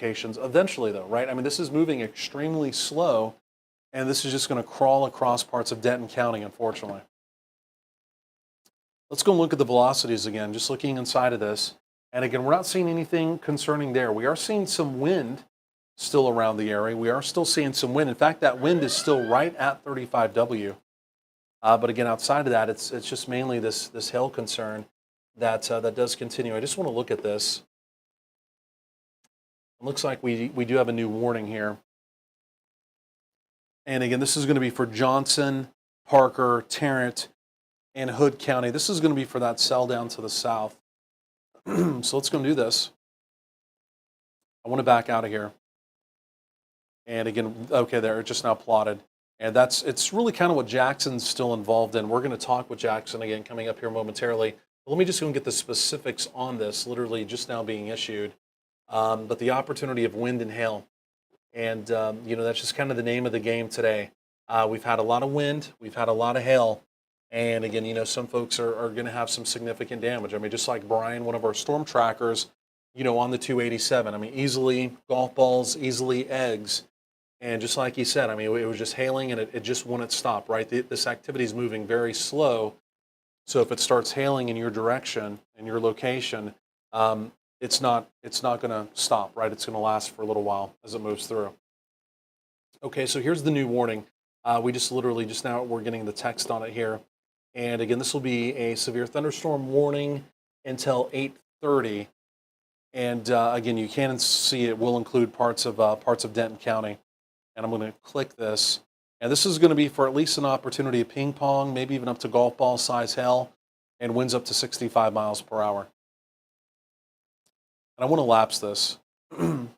locations eventually, though, right? I mean, this is moving extremely slow, and this is just going to crawl across parts of Denton County, unfortunately. Let's go and look at the velocities again, just looking inside of this. And again, we're not seeing anything concerning there. We are seeing some wind still around the area. We are still seeing some wind. In fact, that wind is still right at 35W. But again, outside of that, it's just mainly this hail concern that that does continue. I just want to look at this. It looks like we do have a new warning here. And again, this is going to be for Johnson, Parker, Tarrant, and Hood County. This is going to be for that cell down to the south. So let's go and do this. I want to back out of here. And again, okay, there, it just now plotted. And it's really kind of what Jackson's still involved in. We're going to talk with Jackson again coming up here momentarily. But let me just go and get the specifics on this, literally just now being issued. But the opportunity of wind and hail. And, that's just kind of the name of the game today. We've had a lot of wind. We've had a lot of hail. And again, some folks are going to have some significant damage. I mean, just like Brian, one of our storm trackers, on the 287. I mean, easily golf balls, easily eggs. And just like he said, I mean, it was just hailing and it just wouldn't stop, right? This activity is moving very slow. So if it starts hailing in your direction, in your location, it's not going to stop, right? It's going to last for a little while as it moves through. Okay, so here's the new warning. We just literally just now we're getting the text on it here. And again, this will be a severe thunderstorm warning until 8:30. And again, you can see it will include parts of Denton County. And I'm going to click this. And this is going to be for at least an opportunity of ping pong, maybe even up to golf ball size hail, and winds up to 65 miles per hour. And I want to lapse this. And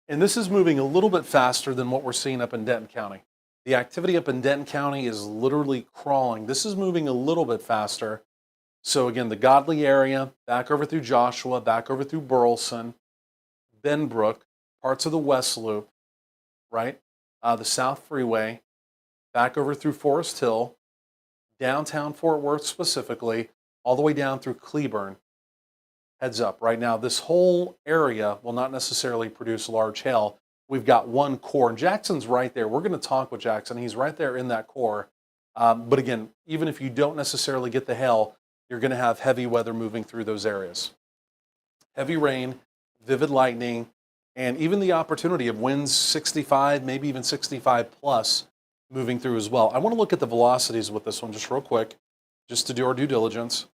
this is moving a little bit faster than what we're seeing up in Denton County. The activity up in Denton County is literally crawling. This is moving a little bit faster. So again, the Godley area, back over through Joshua, back over through Burleson, Benbrook, parts of the West Loop, right? The South Freeway, back over through Forest Hill, downtown Fort Worth specifically, all the way down through Cleburne. Heads up, right now, this whole area will not necessarily produce large hail. We've got one core, and Jackson's right there. We're going to talk with Jackson. He's right there in that core. But again, even if you don't necessarily get the hail, you're going to have heavy weather moving through those areas. Heavy rain, vivid lightning, and even the opportunity of winds 65, maybe even 65 plus moving through as well. I want to look at the velocities with this one just real quick, just to do our due diligence.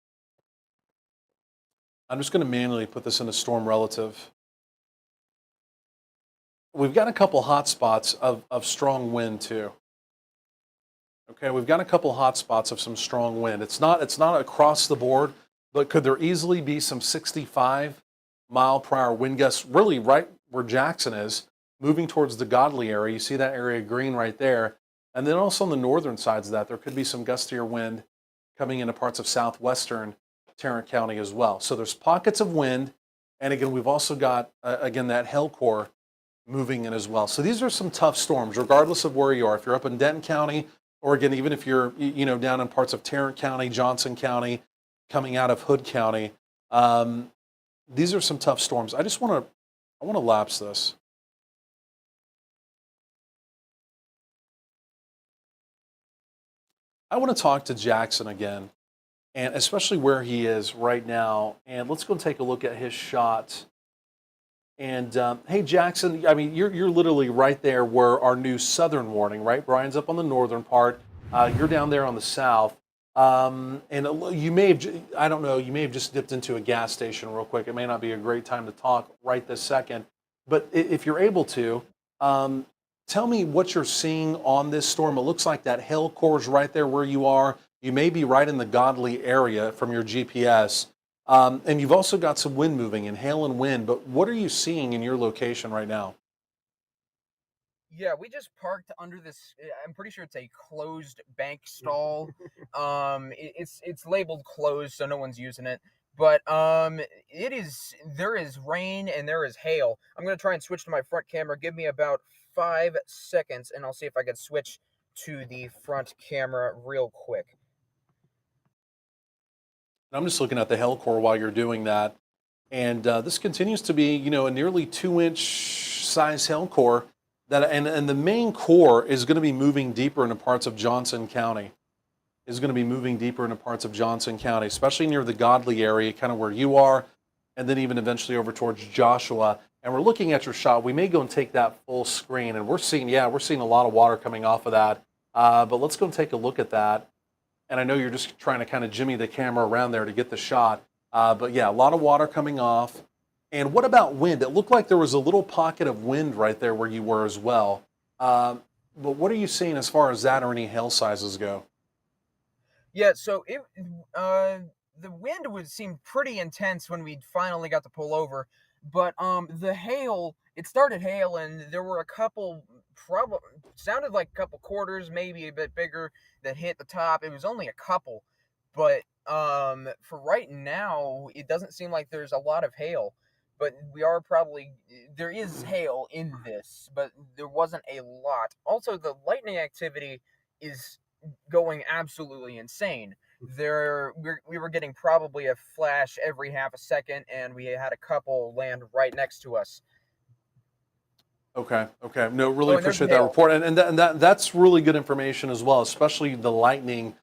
I'm just going to manually put this into storm relative. We've got a couple hot spots of strong wind too. Okay, we've got a couple hot spots of some strong wind. It's not across the board, but could there easily be some 65 mile per hour wind gusts really right where Jackson is, moving towards the Godley area? You see that area green right there. And then also on the northern sides of that, there could be some gustier wind coming into parts of southwestern Tarrant County as well. So there's pockets of wind. And again, we've also got, again, that hail core moving in as well. So these are some tough storms, regardless of where you are. If you're up in Denton County, or again, even if you're, down in parts of Tarrant County, Johnson County, coming out of Hood County, these are some tough storms. I want to lapse this. I want to talk to Jackson again, and especially where he is right now. And let's go take a look at his shot. And hey, Jackson, I mean, you're literally right there where our new southern warning, right? Brian's up on the northern part. You're down there on the south. And you may have, I don't know, you may have just dipped into a gas station real quick. It may not be a great time to talk right this second. But if you're able to, tell me what you're seeing on this storm. It looks like that hail core is right there where you are. You may be right in the Godley area from your GPS. And you've also got some wind moving in, hail and wind. But what are you seeing in your location right now? Yeah, we just parked under this. I'm pretty sure it's a closed bank stall. It's labeled closed, so no one's using it. But there is rain and there is hail. I'm gonna try and switch to my front camera. Give me about 5 seconds, and I'll see if I can switch to the front camera real quick. I'm just looking at the hail core while you're doing that. And this continues to be, a nearly 2-inch size hail core and the main core is going to be moving deeper into parts of Johnson County. Is going to be moving deeper into parts of Johnson County, especially near the Godley area, kind of where you are, and then even eventually over towards Joshua. And we're looking at your shot. We may go and take that full screen, and we're seeing a lot of water coming off of that. But let's go and take a look at that. And I know you're just trying to kind of jimmy the camera around there to get the shot. But yeah, a lot of water coming off. And what about wind? It looked like there was a little pocket of wind right there where you were as well. But what are you seeing as far as that or any hail sizes go? Yeah, so the wind would seem pretty intense when we finally got to pull over, but the hail, it started hail and there were a couple, probably sounded like a couple quarters, maybe a bit bigger, that hit the top. It was only a couple, but for right now it doesn't seem like there's a lot of hail. But we are probably, there is hail in this, but there wasn't a lot. Also, the lightning activity is going absolutely insane. We were getting probably a flash every half a second, and we had a couple land right next to us. Okay. Okay. No, really Oh, and there's appreciate that hail. report, and that's really good information as well, especially the lightning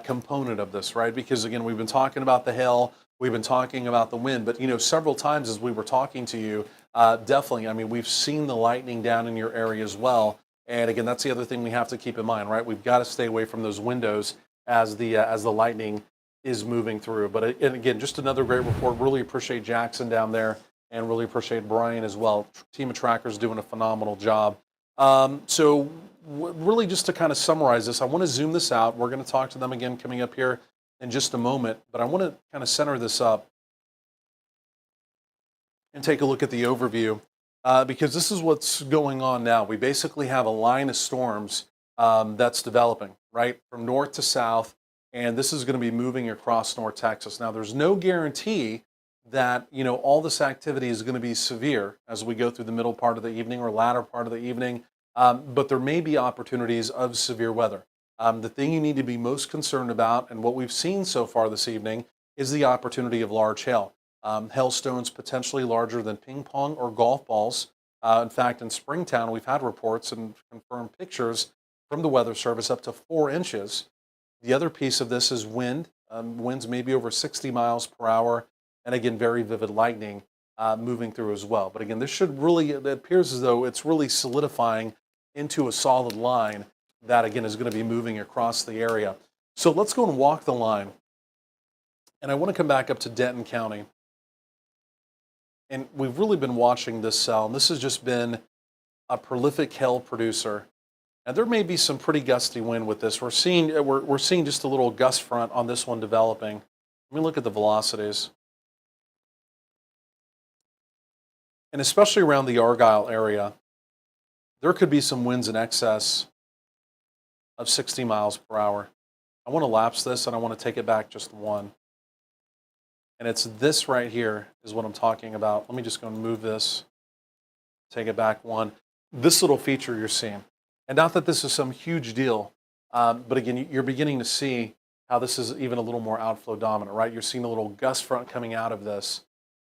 component of this, right? Because again, we've been talking about the hail, we've been talking about the wind, but several times as we were talking to you, definitely. I mean, we've seen the lightning down in your area as well, and again, that's the other thing we have to keep in mind, right? We've got to stay away from those windows as the lightning is moving through. But and again, just another great report. Really appreciate Jackson down there and really appreciate Brian as well. Team of trackers doing a phenomenal job. So really just to kind of summarize this, I want to zoom this out. We're going to talk to them again coming up here in just a moment, but I want to kind of center this up and take a look at the overview because this is what's going on now. We basically have a line of storms that's developing, right, from north to south, and this is going to be moving across North Texas. Now, there's no guarantee that all this activity is going to be severe as we go through the middle part of the evening or latter part of the evening, but there may be opportunities of severe weather. The thing you need to be most concerned about, and what we've seen so far this evening, is the opportunity of large hail. Hailstones potentially larger than ping pong or golf balls. In fact, in Springtown, we've had reports and confirmed pictures from the Weather Service up to 4 inches. The other piece of this is wind. Winds maybe over 60 miles per hour, and again, very vivid lightning moving through as well. But again, it appears as though it's really solidifying into a solid line that, again, is going to be moving across the area. So let's go and walk the line. And I want to come back up to Denton County. And we've really been watching this cell, and this has just been a prolific hail producer. And there may be some pretty gusty wind with this. We're seeing just a little gust front on this one developing. Let me look at the velocities. And especially around the Argyle area, there could be some winds in excess of 60 miles per hour. I want to lapse this, and I want to take it back just one. And it's this right here is what I'm talking about. Let me just go and move this, take it back one. This little feature you're seeing. And not that this is some huge deal, but again, you're beginning to see how this is even a little more outflow dominant, right? You're seeing a little gust front coming out of this.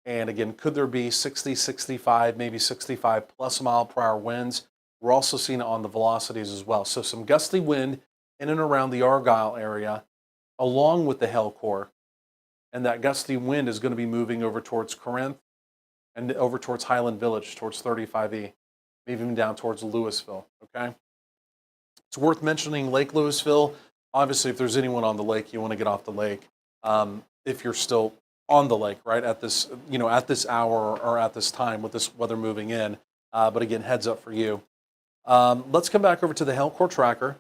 And again, could there be 60, 65, maybe 65 plus mile per hour winds? We're also seeing it on the velocities as well. So some gusty wind in and around the Argyle area, along with the hail core. And that gusty wind is going to be moving over towards Corinth and over towards Highland Village, towards 35E, maybe even down towards Louisville, okay? It's worth mentioning Lake Louisville. Obviously, if there's anyone on the lake, you want to get off the lake. If you're still on the lake, right, at this hour or at this time with this weather moving in. But again, heads up for you. Let's come back over to the hail core tracker.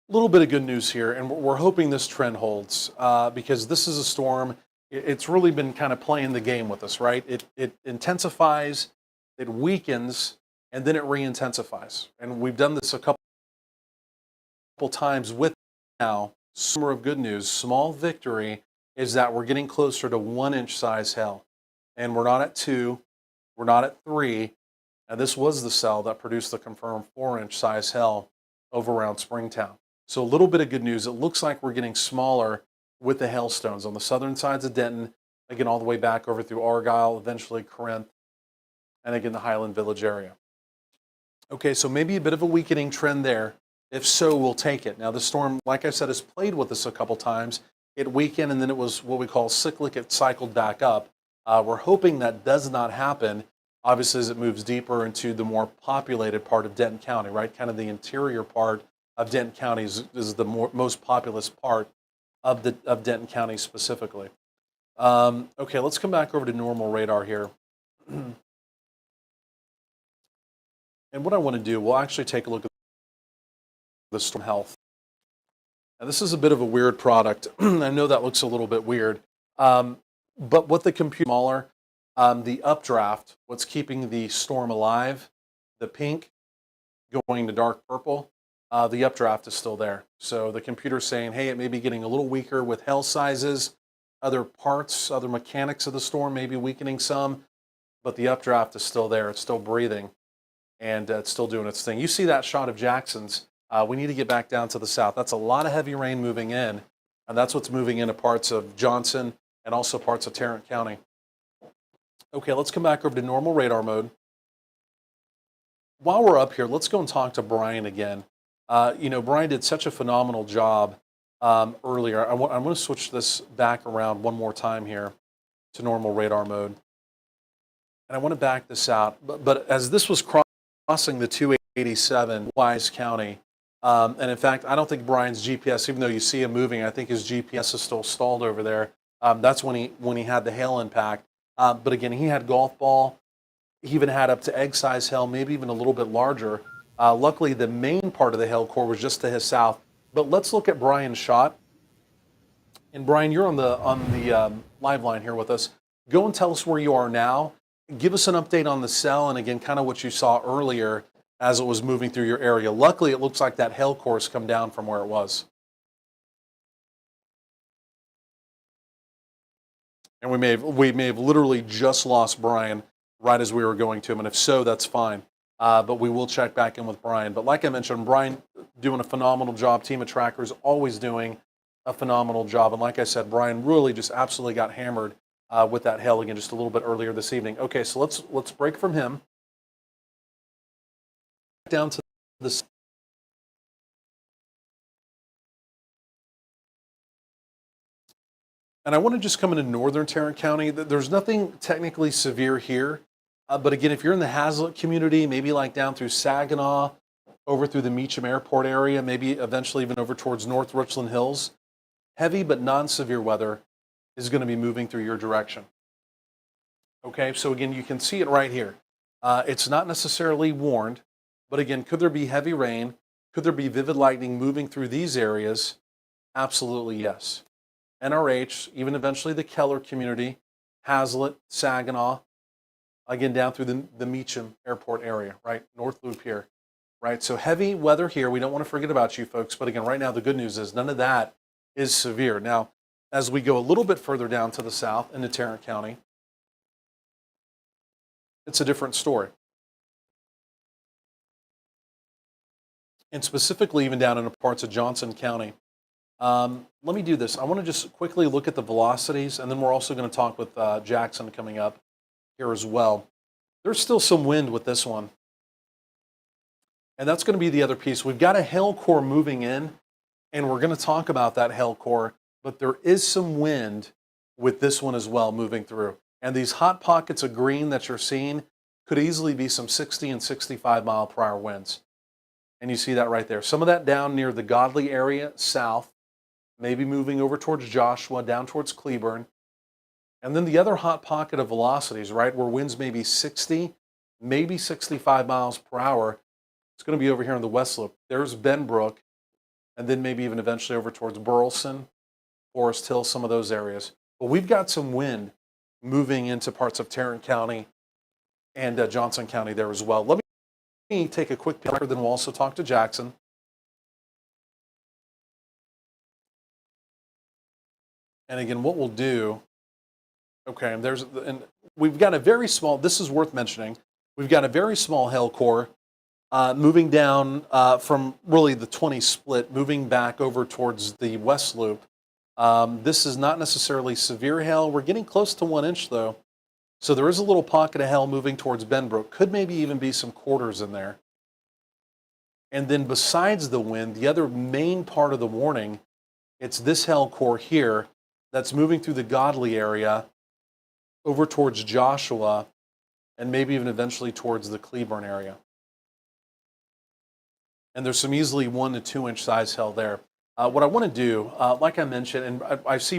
Little bit of good news here, and we're hoping this trend holds because this is a storm. It's really been kind of playing the game with us, right? It intensifies, it weakens, and then it re-intensifies. And we've done this a couple times with now. Summer of good news, small victory is that we're getting closer to 1-inch size hail. And we're not at 2, we're not at 3, and this was the cell that produced the confirmed 4-inch size hail over around Springtown. So a little bit of good news. It looks like we're getting smaller with the hailstones on the southern sides of Denton again, all the way back over through Argyle, eventually Corinth, and again, the Highland Village area. Okay, so maybe a bit of a weakening trend there. If so, we'll take it. Now, the storm, like I said, has played with us a couple times. It weakened, and then it was what we call cyclic. It cycled back up. We're hoping that does not happen, obviously, as it moves deeper into the more populated part of Denton County, right? Kind of the interior part of Denton County is the most populous part of Denton County specifically. Okay, let's come back over to normal radar here. And what I want to do, we'll actually take a look at the storm health. Now, this is a bit of a weird product. I know that looks a little bit weird. But what the computer smaller, the updraft, what's keeping the storm alive, the pink going to dark purple, the updraft is still there. So the computer's saying, hey, it may be getting a little weaker with hail sizes, other parts, other mechanics of the storm may be weakening some, but the updraft is still there. It's still breathing, and it's still doing its thing. You see that shot of Jackson's. We need to get back down to the south. That's a lot of heavy rain moving in, and that's what's moving into parts of Johnson and also parts of Tarrant County. Okay, let's come back over to normal radar mode. While we're up here, let's go and talk to Brian again. Brian did such a phenomenal job earlier. I'm going to switch this back around one more time here to normal radar mode. And I want to back this out. But as this was crossing the 287 Wise County, and in fact, I don't think Brian's GPS, even though you see him moving, I think his GPS is still stalled over there. That's when he had the hail impact. But again, he had golf ball. He even had up to egg size hail, maybe even a little bit larger. Luckily, the main part of the hail core was just to his south. But let's look at Brian's shot. And Brian, you're on the live line here with us. Go and tell us where you are now. Give us an update on the cell, and again, kind of what you saw earlier as it was moving through your area. Luckily, it looks like that hail core has come down from where it was. And we may have literally just lost Brian right as we were going to him, and if so, that's fine. But we will check back in with Brian. But like I mentioned, Brian doing a phenomenal job. Team of Trackers always doing a phenomenal job. And like I said, Brian really just absolutely got hammered with that hail again just a little bit earlier this evening. Okay, so let's break from him. Down to this. And I want to just come into northern Tarrant County. There's nothing technically severe here. But again, if you're in the Hazlitt community, maybe like down through Saginaw, over through the Meacham Airport area, maybe eventually even over towards North Richland Hills, heavy but non-severe weather is going to be moving through your direction. Okay, so again, you can see it right here. It's not necessarily warned, but again, could there be heavy rain? Could there be vivid lightning moving through these areas? Absolutely yes. NRH, even eventually the Keller community, Hazlitt, Saginaw, again, down through the Meacham Airport area, right? North Loop here, right? So heavy weather here. We don't want to forget about you folks. But again, right now, the good news is none of that is severe. Now, as we go a little bit further down to the south into Tarrant County, it's a different story. And specifically even down into parts of Johnson County. Let me do this. I want to just quickly look at the velocities, and then we're also going to talk with Jackson coming up here as well. There's still some wind with this one. And that's going to be the other piece. We've got a hail core moving in, and we're going to talk about that hail core, but there is some wind with this one as well moving through. And these hot pockets of green that you're seeing could easily be some 60 and 65 mile per hour winds. And you see that right there. Some of that down near the Godley area, south, maybe moving over towards Joshua, down towards Cleburne. And then the other hot pocket of velocities, right, where winds may be 60, maybe 65 miles per hour, it's going to be over here in the West Loop. There's Benbrook, and then maybe even eventually over towards Burleson, Forest Hill, some of those areas. But we've got some wind moving into parts of Tarrant County and Johnson County there as well. Let me take a quick picture, then we'll also talk to Jackson. And again, what we'll do, okay, and we've got a very small, this is worth mentioning, we've got a very small hail core moving down from really the 20 split, moving back over towards the West Loop. This is not necessarily severe hail. We're getting close to 1 inch though. So there is a little pocket of hail moving towards Benbrook. Could maybe even be some quarters in there. And then besides the wind, the other main part of the warning, it's this hail core here that's moving through the Godly area over towards Joshua and maybe even eventually towards the Cleburne area. And there's some easily 1 to 2 inch size hail there. What I want to do, like I mentioned, and I see